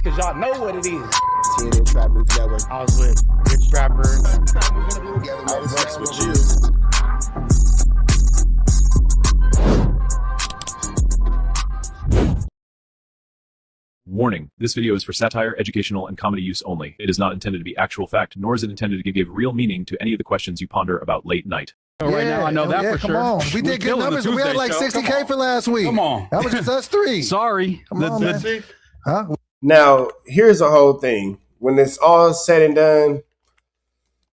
cause y'all know what it is. TNN Trap Music Network. I was with Big Trapper. I fucks with you. Warning, this video is for satire, educational, and comedy use only. It is not intended to be actual fact, nor is it intended to give real meaning to any of the questions you ponder about late night. Right now, I know that for sure. Come on. We did good numbers. We had like 60K for last week. Come on. That was just us three. Sorry. Come on, man. Huh? Now, here's the whole thing. When it's all said and done,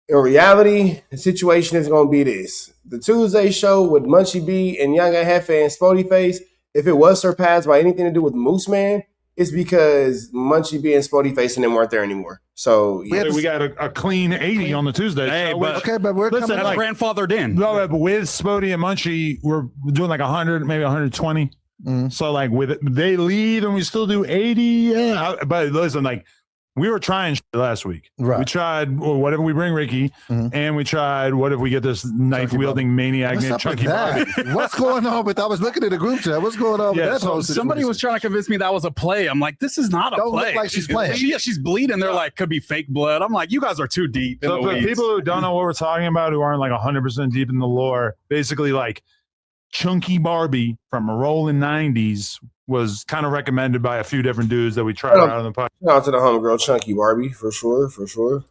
in reality, the situation is going to be this. The Tuesday show with Munchie B and Young Hefe and Spoety Face, if it was surpassed by anything to do with Moose Man, it's because Munchie B and Spoety Face and them weren't there anymore. So yeah. We got a clean 80 on the Tuesday. Hey, so but we're listen, coming that's grandfathered in. No, but with Spoety and Munchie, we're doing like 100, maybe 120. So like with it, they leave and we still do 80. Yeah, but listen, like we were trying shit last week. Right. We tried what if we bring Ricky, and we tried what if we get this knife wielding maniac named Chunky Bobby. What's going on with? I was looking at the group chat. What's going on with that? So somebody was trying to convince me that was a play. I'm like, this is not a Don't play. look like she's playing. She's bleeding. They're like, could be fake blood. I'm like, you guys are too deep. So for people who don't know what we're talking about, who aren't like 100% deep in the lore, basically like Chunky Barbie from Rollin' 90s was kind of recommended by a few different dudes that we tried out on the podcast. Shout out to the homegirl Chunky Barbie, for sure, for sure.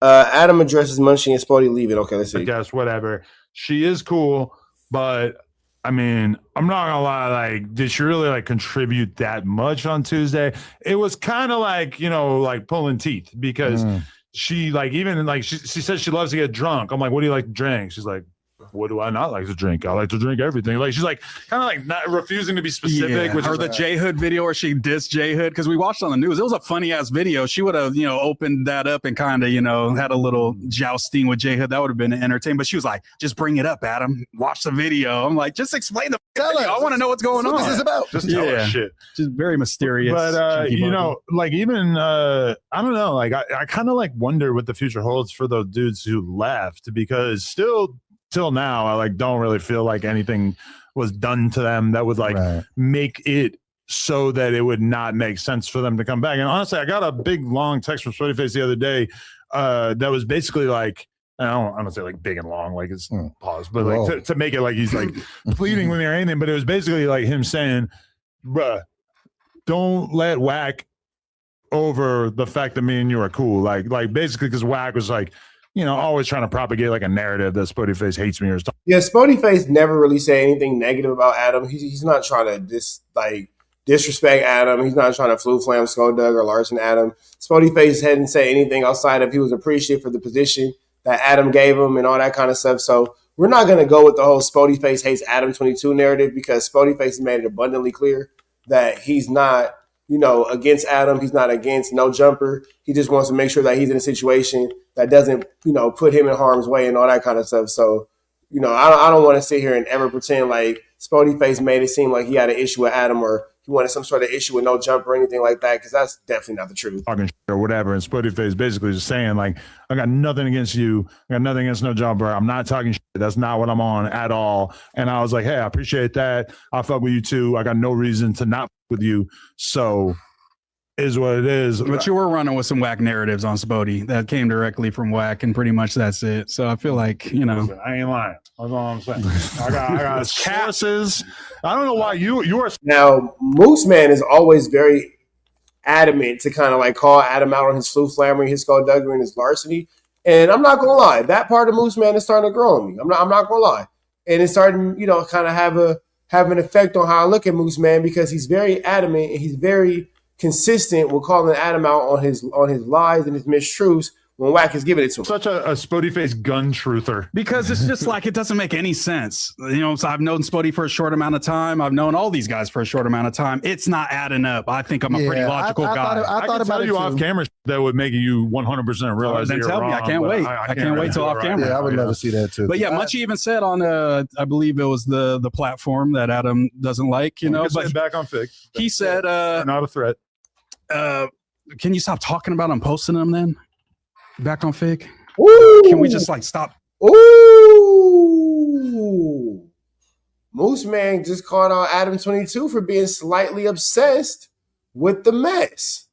Adam addresses Munchie and Spoety leaving. Okay, let's see. I guess, whatever. She is cool, but I mean, I'm not gonna lie, like, did she really like contribute that much on Tuesday? It was kind of like, you know, like pulling teeth because she like even like she says she loves to get drunk. I'm like, what do you like to drink? She's like, what do I not like to drink? I like to drink everything. Like she's like kind of like not refusing to be specific. Yeah. Or the J Hood video where she dissed J Hood because we watched on the news. It was a funny ass video. She would have, you know, opened that up and kind of, you know, had a little jousting with J Hood. That would have been entertaining. But she was like, just bring it up, Adam. Watch the video. I'm like, just explain the video. I want to know what's going on. What is this about? Just tell her shit. Just very mysterious. But you know, like even I don't know, like I kind of like wonder what the future holds for those dudes who left because still till now, I like don't really feel like anything was done to them that would like make it so that it would not make sense for them to come back. And honestly, I got a big long text from Spoety Face the other day that was basically like, I don't say like big and long, like it's pause, but like to make it like he's like pleading with me or anything. But it was basically like him saying, bruh, don't let Whack over the fact that me and you are cool. Like basically because Whack was like, you know, always trying to propagate like a narrative that Spoety Face hates me or something. Yeah, Spoety Face never really said anything negative about Adam. He's not trying to disrespect Adam. He's not trying to flu flam Skodug or Larson Adam. Spoety Face hadn't said anything outside of he was appreciative for the position that Adam gave him and all that kind of stuff. So we're not going to go with the whole Spoety Face hates ADAM22 narrative because Spoety Face made it abundantly clear that he's not, you know, against Adam. He's not against No Jumper. He just wants to make sure that he's in a situation that doesn't, you know, put him in harm's way and all that kind of stuff. So, you know, I don't want to sit here and ever pretend like Spoety Face made it seem like he had an issue with Adam or he wanted some sort of issue with No Jumper or anything like that, because that's definitely not the truth. Talking shit or whatever, and Spoety Face basically just saying like, I got nothing against you. I got nothing against No Jumper. I'm not talking shit. That's not what I'm on at all. And I was like, hey, I appreciate that. I fuck with you too. I got no reason to not fuck with you. So is what it is. But you were running with some Whack narratives on Spoety that came directly from Whack, and pretty much that's it. So I feel like, you know, listen, I ain't lying. That's all I'm saying. I got sources. I don't know why you are. Now, Moose Man is always very adamant to kind of like call Adam out on his flu flammering, his skullduggery, and his larceny. And I'm not gonna lie, that part of Moose Man is starting to grow on me. I'm not gonna lie, and it's starting, you know, kind of have an effect on how I look at Moose Man because he's very adamant and he's very consistent with calling Adam out on his lies and his mistruths when Whack is giving it to him. Such a Spoety Face gun truther. Because it's just like, it doesn't make any sense. You know, so I've known Spoety for a short amount of time. I've known all these guys for a short amount of time. It's not adding up. I think I'm a pretty logical guy. I thought about you off camera that would make you 100% realize then you're tell wrong. me. I can't wait. I can't wait till off camera. Yeah, I would love to see that too. But yeah, Munchie even said on, I believe it was the platform that Adam doesn't like, you know. But back on Fig. He said, not a threat. Can you stop talking about him posting them then? Back on Fig? Ooh. Can we just like stop? Ooh. Moose Man just called out ADAM22 for being slightly obsessed with the mess.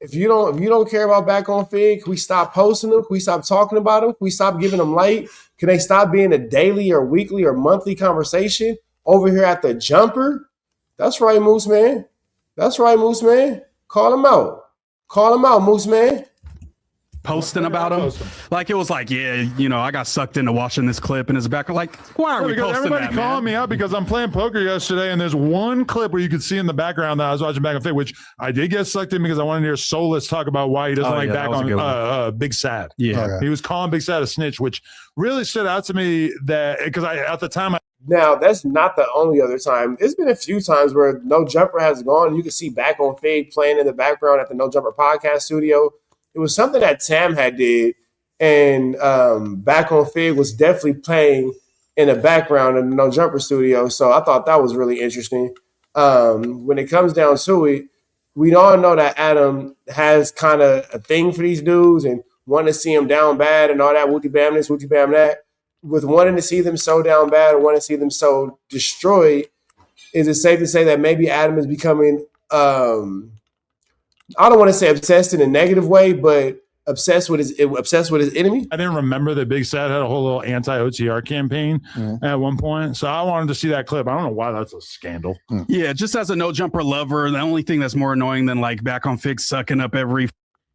if you don't care about Back on Fig, can we stop posting them? Can we stop talking about them? Can we stop giving them light? Can they stop being a daily or weekly or monthly conversation over here at the Jumper? That's right, Moose Man. That's right, Moose Man. Call him out. Call him out, Moose Man. Posting about him, like it was like, yeah, you know, I got sucked into watching this clip in his back. Like, why are we posting everybody that, calling man? me out because I'm playing poker yesterday, and there's one clip where you could see in the background that I was watching Back on Fig, which I did get sucked in because I wanted to hear Soulless talk about why he doesn't like Back on Big Sad. Yeah, he was calling Big Sad a snitch, which really stood out to me that because at the time. Now, that's not the only other time. There's been a few times where No Jumper has gone. You can see Back on Fig playing in the background at the No Jumper podcast studio. It was something that Tam had did, and Back on Fig was definitely playing in the background in the No Jumper studio. So I thought that was really interesting. When it comes down to it, we all know that Adam has kind of a thing for these dudes and want to see them down bad and all that, wooty bam this, wooty bam that. With wanting to see them so down bad or wanting to see them so destroyed, is it safe to say that maybe Adam is becoming I don't want to say obsessed in a negative way, but obsessed with his enemy? I didn't remember that Big Sad had a whole little anti-OTR campaign at one point, so I wanted to see that clip. I don't know why that's a scandal. Yeah, just as a No Jumper lover, the only thing that's more annoying than like Back on Fig sucking up every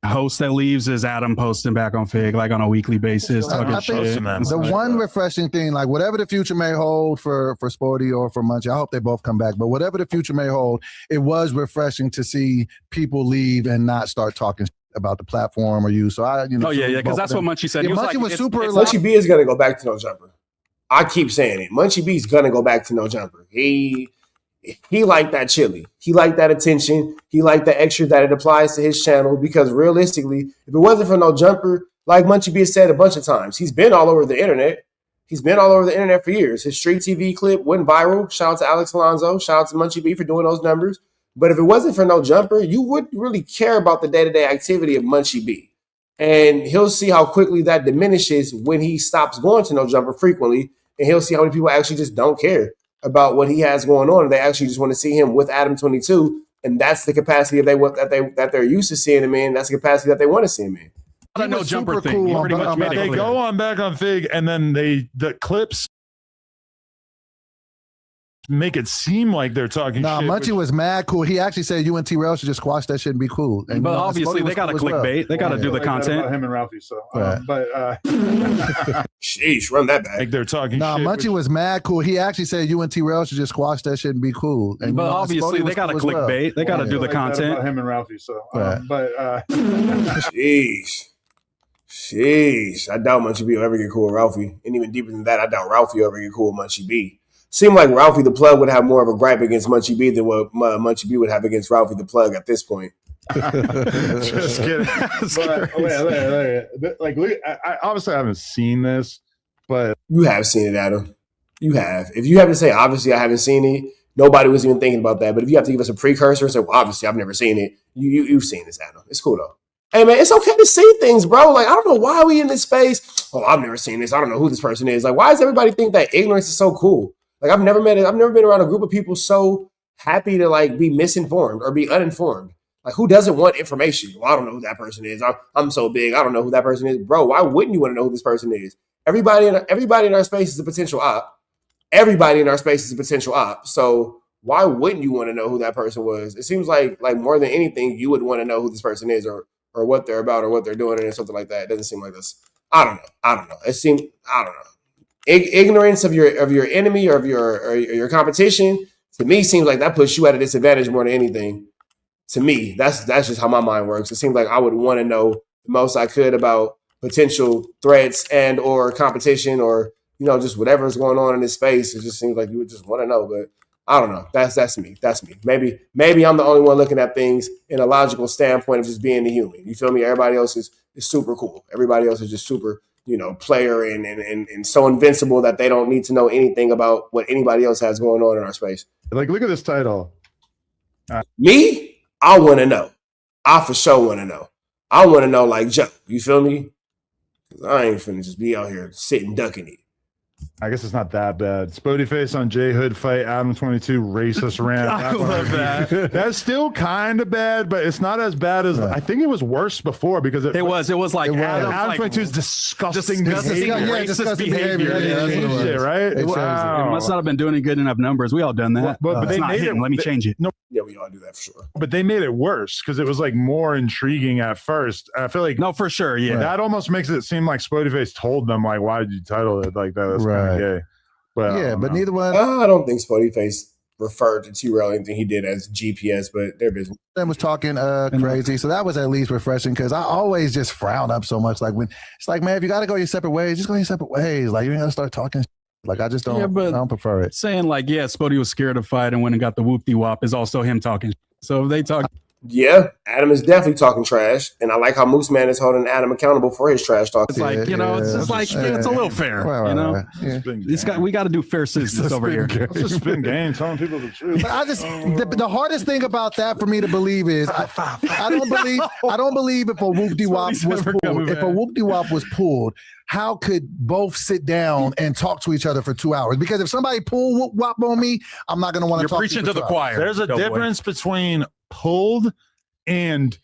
host that leaves is Adam posting Back on Fig like on a weekly basis. I think the one refreshing thing, like whatever the future may hold for Spoety or for Munchie, I hope they both come back, but whatever the future may hold, it was refreshing to see people leave and not start talking about the platform or you. So I, you know, because that's what Munchie said. Yeah, He was Munchie like, was super. Munchie B is gonna go back to No Jumper. I keep saying it. Munchie B is gonna go back to No Jumper. He liked that chili. He liked that attention. He liked the extra that it applies to his channel because realistically, if it wasn't for No Jumper, like Munchie B has said a bunch of times, he's been all over the internet. He's been all over the internet for years. His Street TV clip went viral. Shout out to Alex Alonso. Shout out to Munchie B for doing those numbers. But if it wasn't for No Jumper, you wouldn't really care about the day-to-day activity of Munchie B. And he'll see how quickly that diminishes when he stops going to No Jumper frequently. And he'll see how many people actually just don't care about what he has going on. They actually just want to see him with ADAM22, and that's the capacity that they're used to seeing him in. That's the capacity that they want to see him in. I don't know Jumper thing. He pretty much made it They clear. go on Back on Fig, and then the clips make it seem like they're talking Nah, shit. Munchie was mad cool. He actually said you and T-Rail should just squash that shit and be cool. And, but obviously they got to clickbait. They got to do the content. Him and Ralphie, so Sheesh, run that back. like they're talking Nah, shit. Munchie was mad cool. He actually said you and T-Rail should just squash that shit and be cool. And, But obviously they got to clickbait. They got to do the content. Him and Ralphie, so Sheesh. I doubt Munchie B will ever get cool with Ralphie. And even deeper than that, I doubt Ralphie will ever get cool with Munchie B. Seemed like Ralphie the Plug would have more of a gripe against Munchie B than what Munchie B would have against Ralphie the Plug at this point. Just kidding. But, wait. Like, I obviously haven't seen this, but You have seen it, Adam. You have. If you have to say, obviously, I haven't seen it, nobody was even thinking about that. But if you have to give us a precursor and say, well, obviously, I've never seen it, you've seen this, Adam. It's cool, though. Hey, man, it's okay to see things, bro. Like, I don't know why we in this space. Oh, I've never seen this. I don't know who this person is. Like, why does everybody think that ignorance is so cool? Like, I've never been around a group of people so happy to, like, be misinformed or be uninformed. Like, who doesn't want information? Well, I don't know who that person is. I'm so big. I don't know who that person is. Bro, why wouldn't you want to know who this person is? Everybody in our space is a potential op. Everybody in our space is a potential op. So why wouldn't you want to know who that person was? It seems like more than anything, you would want to know who this person is or what they're about or what they're doing or something like that. It doesn't seem like this. I don't know. I don't know. Ignorance of your enemy or of your competition, to me, seems like that puts you at a disadvantage more than anything. To me, that's just how my mind works. It seems like I would want to know the most I could about potential threats and or competition or, you know, just whatever's going on in this space. It just seems like you would just want to know. But I don't know. That's me. Maybe I'm the only one looking at things in a logical standpoint of just being a human. You feel me? Everybody else is super cool. Everybody else is just super, you know, player and so invincible that they don't need to know anything about what anybody else has going on in our space. like, look at this title. Me, I want to know. I for sure want to know. I want to know like Joe. You feel me? 'Cause I ain't finna just be out here sitting ducking it. I guess it's not that bad. Spoety Face on J Hood fight ADAM22 racist rant. I love that. That's still kind of bad, but it's not as bad as I think it was worse before because It was like ADAM22 is disgusting disgusting behavior. racist disgusting behavior. behavior. They Yeah, changed it, right? They changed it. Wow. It must not have been doing good enough numbers. We all done that. But It's they not made hitting. it. Let me change it. No, Yeah, we all do that for sure. but they made it worse because it was like more intriguing at first. I feel like No, for sure. Yeah. that almost makes it seem like Spoety Face told them like, "Why did you title it like that?" That's kind Right. of gay. But Yeah, but neither one I don't think Spoety Face referred to T-Rail anything he did as GPS, but their business. of them was talking crazy. So that was at least refreshing because I always just frown up so much. Like when it's like, man, if you got to go your separate ways, just go your separate ways. Like you ain't got to start talking. Like I just don't. Yeah, but- I don't prefer it. Saying like, yeah, Spoety was scared to fight and went and got the whoop de wop is also him talking. So if they talk, Yeah, Adam is definitely talking trash, and I like how Moose Man is holding Adam accountable for his trash talk. it's like, you know, it's Yeah, just like, yeah. it's a little fair, you know? Yeah. We got to do fair citizens over here. It's a spin game, telling people the truth. But I just the hardest thing about that for me to believe is I don't believe if a whoop de wop Spoty's was never coming pulled. If a back. whoop de wop was pulled, how could both sit down and talk to each other for 2 hours? Because if somebody pull whoop wop on me, I'm not going to want to You're talk preaching to to you the for 2 hours. choir. There's a Doughboy. difference between pulled and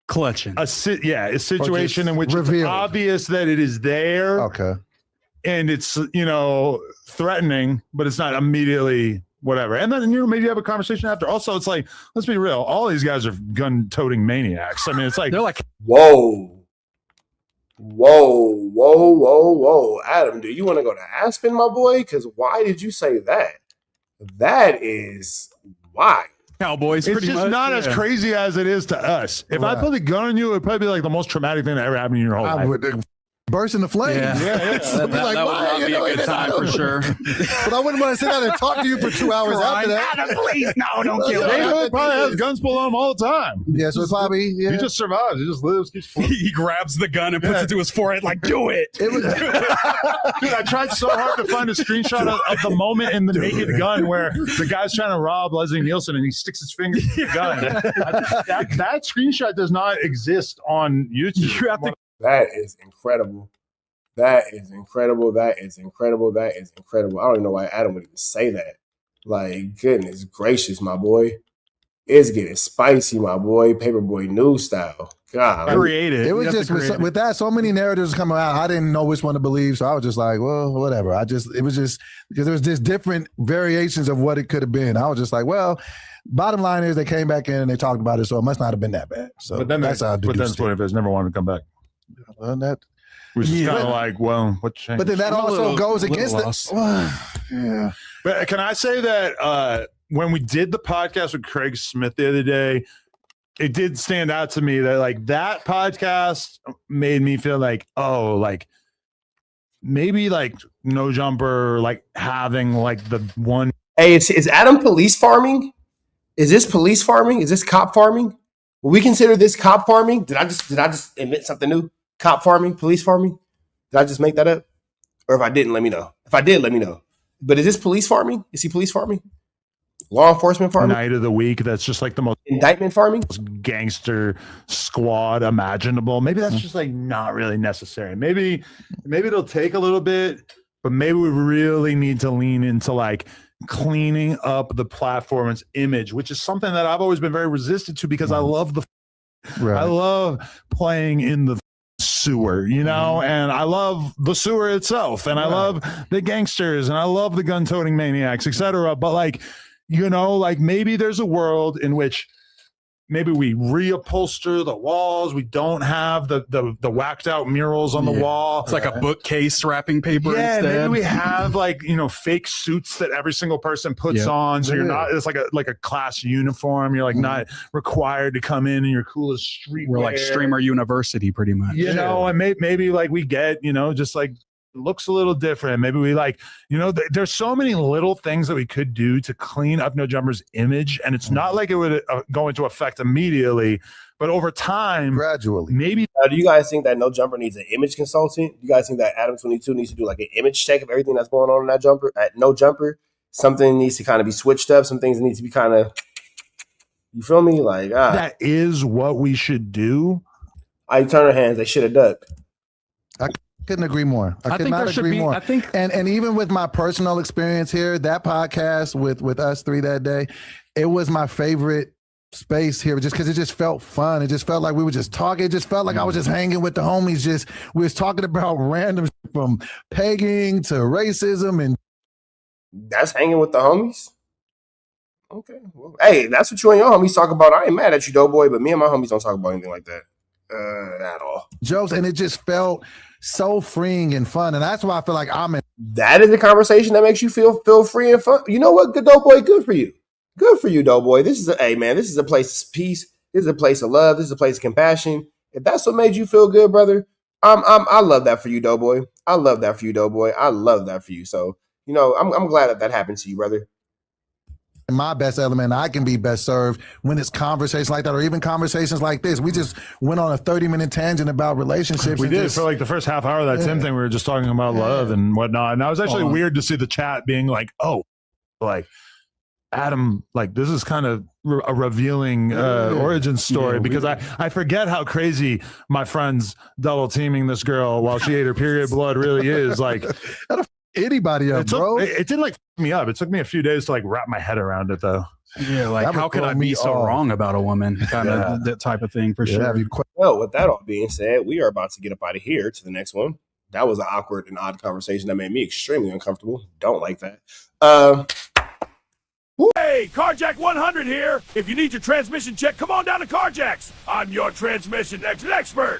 Clutching. a situation in which revealed. it's obvious that it is there Okay. and it's threatening, but it's not immediately whatever. And then maybe you have a conversation after. Also, it's like, let's be real, all these guys are gun-toting maniacs. I mean, it's like They're like, Whoa, Adam, do you want to go to Aspen, my boy? Because why did you say that? That is why. cowboys. it's pretty just much. not as Yeah. crazy as it is to us. If I Right. put a gun on you, it would probably be like the most traumatic thing that ever happened in your whole I life. would burst into flames. Yeah. Yeah. That, Like, that would why not you be a doing good this? time for sure. But I wouldn't want to sit down and talk to you for 2 hours after that. Adam, please, no, don't kill They me. probably has guns pulled on him all the time. Yeah, so probably He just survives. He just lives. Keeps floating. He grabs the gun and puts it to his forehead like, do it. it was Dude, I tried so hard to find a screenshot of the moment in the Naked Gun where the guy's trying to rob Leslie Nielsen and he sticks his finger in the gun. that screenshot does not exist on YouTube. You have to That is incredible. That is incredible. That is incredible. That is incredible. I don't even know why Adam would even say that. Like, goodness gracious, my boy. It's getting spicy, my boy. Paperboy News style. God. create it. it You was have to just create it. with that so many narratives coming out. I didn't know which one to believe, so I was just like, well, whatever. It was just because there was just different variations of what it could have been. I was just like, well, bottom line is they came back in and they talked about it, so it must not have been that bad. So that's how I do. Spoetyface never wanted to come back. That. Which is Yeah. kind of like, well, what changed? But then that I'm a also little- goes little against lost. it. Yeah. But can I say that when we did the podcast with Craig Smith the other day, it did stand out to me that like that podcast made me feel like, oh, like maybe like No Jumper, like having like the one. Hey, is Adam police farming? Is this police farming? Is this cop farming? Will we consider this cop farming? Did I just invent something new? Cop farming, police farming? Did I just make that up? Or if I didn't, let me know. If I did, let me know. But is this police farming? Is he police farming? Law enforcement farming? Night of the week that's just like the most Indictment farming? gangster squad imaginable. Maybe that's just like not really necessary. Maybe it'll take a little bit, but maybe we really need to lean into like cleaning up the platform's image, which is something that I've always been very resistant to because I love I love playing in the sewer, you know, and I love the sewer itself, and I love the gangsters, and I love the gun-toting maniacs, etc. But like, you know, like maybe there's a world in which maybe we reupholster the walls. We don't have the whacked out murals on the wall. It's like a bookcase wrapping paper Yeah, instead. maybe we have like, you know, fake suits that every single person puts Yep. on. So you're not, it's like a class uniform. You're like not required to come in your coolest street. We're like streamer university pretty much. You know, and maybe like we get, you know, just like looks a little different. Maybe we like, you know, there's so many little things that we could do to clean up No Jumper's image. And it's not like it would go into effect immediately, but over time, Gradually. maybe Do you guys think that No Jumper needs an image consultant? Do you guys think that ADAM22 needs to do like an image check of everything that's going on in that jumper at No Jumper? Something needs to kind of be switched up. Some things need to be kind of, you feel me? Like, that is what we should do. I turn their hands. They should have ducked. Couldn't agree more. I could think not there should agree be. more. I think, and even with my personal experience here, that podcast with us three that day, it was my favorite space here just because it just felt fun. It just felt like we were just talking. It just felt like I was just hanging with the homies. We was talking about random from pegging to racism and That's hanging with the homies. Okay. Well, hey, that's what you and your homies talk about. I ain't mad at you, Doughboy, but me and my homies don't talk about anything like that at all. jokes, and it just felt so freeing and fun. And that's why I feel like I'm in. That is a conversation that makes you feel free and fun. You know what, good Doughboy, good for you. Good for you, Doughboy. This is this is a place of peace. This is a place of love. This is a place of compassion. If that's what made you feel good, brother, I love that for you, Doughboy. I love that for you, Doughboy. I love that for you. So, you know, I'm glad that happened to you, brother. In my best element, I can be best served when it's conversations like that, or even conversations like this. We just went on a 30-minute tangent about relationships. We did for like the first half hour of that same thing. We were just talking about love and whatnot. And that was actually weird to see the chat being like, oh, like Adam, like this is kind of a revealing origin story, because I forget how crazy my friend's double teaming this girl while she ate her period blood really is. Like anybody up, bro. It didn't like f me up. It took me a few days to like wrap my head around it though. Yeah, like how could I be so wrong about a woman? Kind of that type of thing for sure. Well, with that all being said, we are about to get up out of here to the next one. That was an awkward and odd conversation that made me extremely uncomfortable. Don't like that. Hey, Carjack 100 here. If you need your transmission check, come on down to Carjack's. I'm your transmission expert.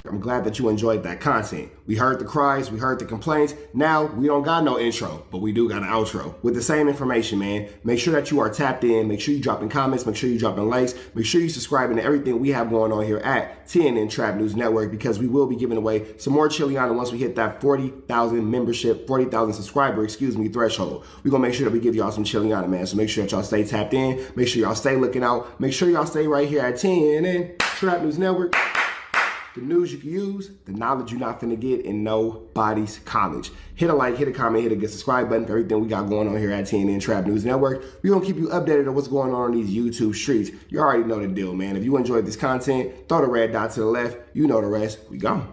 I'm glad that you enjoyed that content. We heard the cries, we heard the complaints. Now we don't got no intro, but we do got an outro with the same information, man. Make sure that you are tapped in. Make sure you dropping comments. Make sure you dropping likes. Make sure you subscribing to everything we have going on here at TNN Trap News Network, because we will be giving away some more Chiliana once we hit that 40,000 membership, 40,000 subscriber, threshold. We're going to make sure that we give y'all some Chiliana, man. So make sure that y'all stay tapped in. Make sure y'all stay looking out. Make sure y'all stay right here at TNN Trap News Network. The news you can use, the knowledge you're not finna get in nobody's college. Hit a like, hit a comment, hit a good subscribe button for everything we got going on here at TNN Trap News Network. We're gonna keep you updated on what's going on these YouTube streets. You already know the deal, man. If you enjoyed this content, throw the red dot to the left. You know the rest. We gone.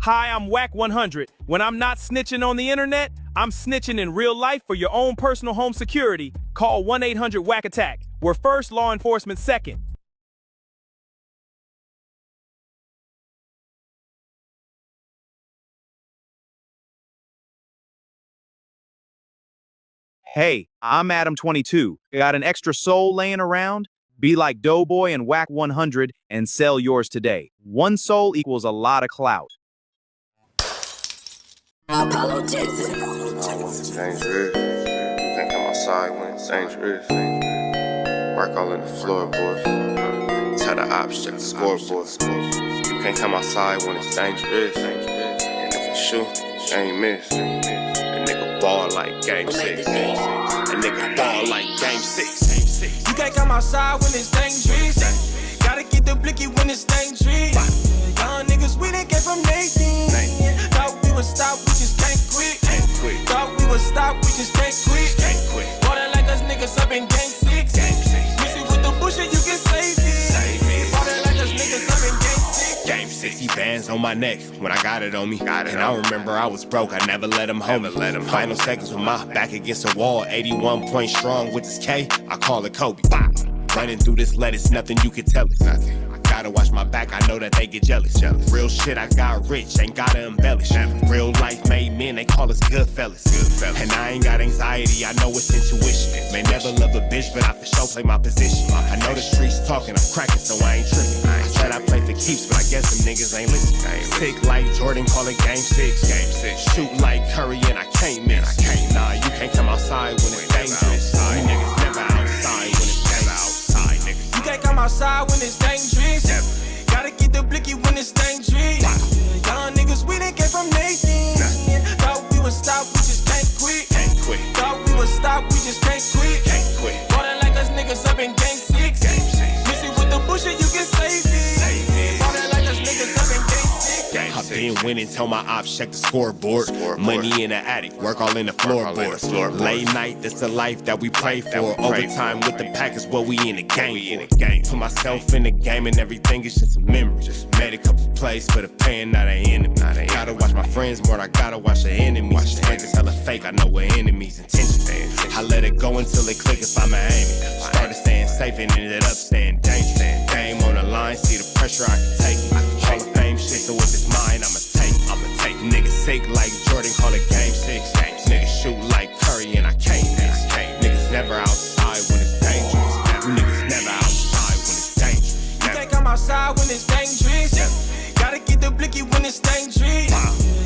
Hi, I'm Whack 100. When I'm not snitching on the internet, I'm snitching in real life for your own personal home security. Call 1-800-WACK-ATTACK. We're first, law enforcement second. Hey, I'm ADAM22. Got an extra soul laying around? Be like Doughboy and Whack 100 and sell yours today. One soul equals a lot of clout. Apollo Texas. It's dangerous. You can't come outside when it's dangerous. Work all in the floorboard. Tell the ops, check the scoreboard. You can't come outside when it's dangerous. And if you shoot, you ain't miss. A nigga ball like game 6. A nigga ball like game 6. You can't come outside when it's dangerous. Gotta get the blicky when it's dangerous. Young niggas, we done came from Nathan. Thought we would stop, we just can't quit. Thought we would stop, we just can't quit. Water like us niggas up in game 6. Mix it with the bullshit, you can save it. Water like us niggas up in game 6. Game 60 bands on my neck when I got it on me. And I remember I was broke, I never let them hold me. Final seconds with my back against the wall. 81 point strong with this K, I call it Kobe. Running through this lettuce, nothing you can tell us. Gotta watch my back, I know that they get jealous. Real shit, I got rich, ain't gotta embellish. Real life made men, they call us good fellas. And I ain't got anxiety, I know it's intuition. May never love a bitch, but I for sure play my position. I know the streets talking, I'm cracking, so I ain't tripping. I said I play for keeps, but I guess them niggas ain't listening. Sick like Jordan, call it game 6. Shoot like Curry, and I can't miss. Nah, you can't come outside when it's dangerous. You niggas never outside when it's dangerous. You can't come outside when it's dangerous. Gotta get the blicky when it's dangerous. Young niggas, we done came from Nathan. Thought we would stop, we just can't quit. Thought we would stop, we just can't quit. Water like us niggas up in game 6. Mix it with the bullshit, you can save it. Water like us niggas up in game 6. Then went and tell my ops check the scoreboard. Money in the attic, work all in the floorboards. Late night, that's the life that we pray for. Overtime with the pack is what we in the game for. Put myself in the game and everything is just a memory. Just made a couple plays for the pain, not an enemy. Gotta watch my friends more than I gotta watch the enemies. Friends is hella fake, I know what enemies intentions. I let it go until it click if I'm aiming. Started staying safe and ended up staying dangerous. Game on the line, see the pressure I can take. Hall of Fame shit, so if it's mine, I'ma take. Niggas sick like Jordan, call it game 6. Niggas shoot like Curry and I can't miss. Niggas never outside when it's dangerous. Niggas never outside when it's dangerous. You can't come outside when it's dangerous. Gotta get the blicky when it's dangerous.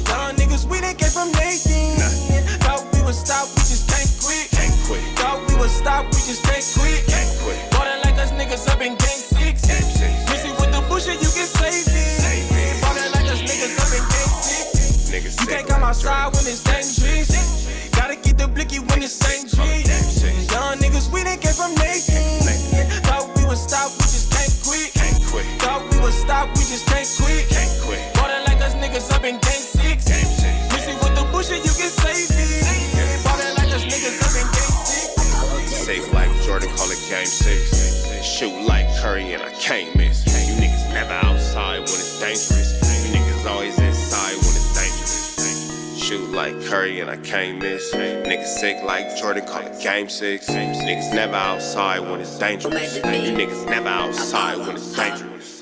Young niggas, we didn't get from Nathan. Thought we would stop, we just can't quit. Thought we would stop, we just can't quit. Ballin' like us niggas up in game 6. Missy with the bullshit, you can save it. Ballin' like us niggas up in game 6. You can't come outside when it's dangerous. Gotta get the blicky when it's dangerous. Young niggas, we didn't get from Nathan. Thought we would stop, we just can't quit. Thought we would stop, we just can't quit. Ballin' like us niggas up in game 6. Missy with the bullshit, you can save it. Ballin' like us niggas up in game 6. Safe like Jordan, call it game 6. Shoot like Curry and I can't miss. You niggas never outside when it's dangerous. You niggas always inside when it's dangerous. Shoot like Curry and I can't miss. Niggas sick like Jordan, call it game 6. Niggas never outside when it's dangerous. You niggas never outside when it's dangerous.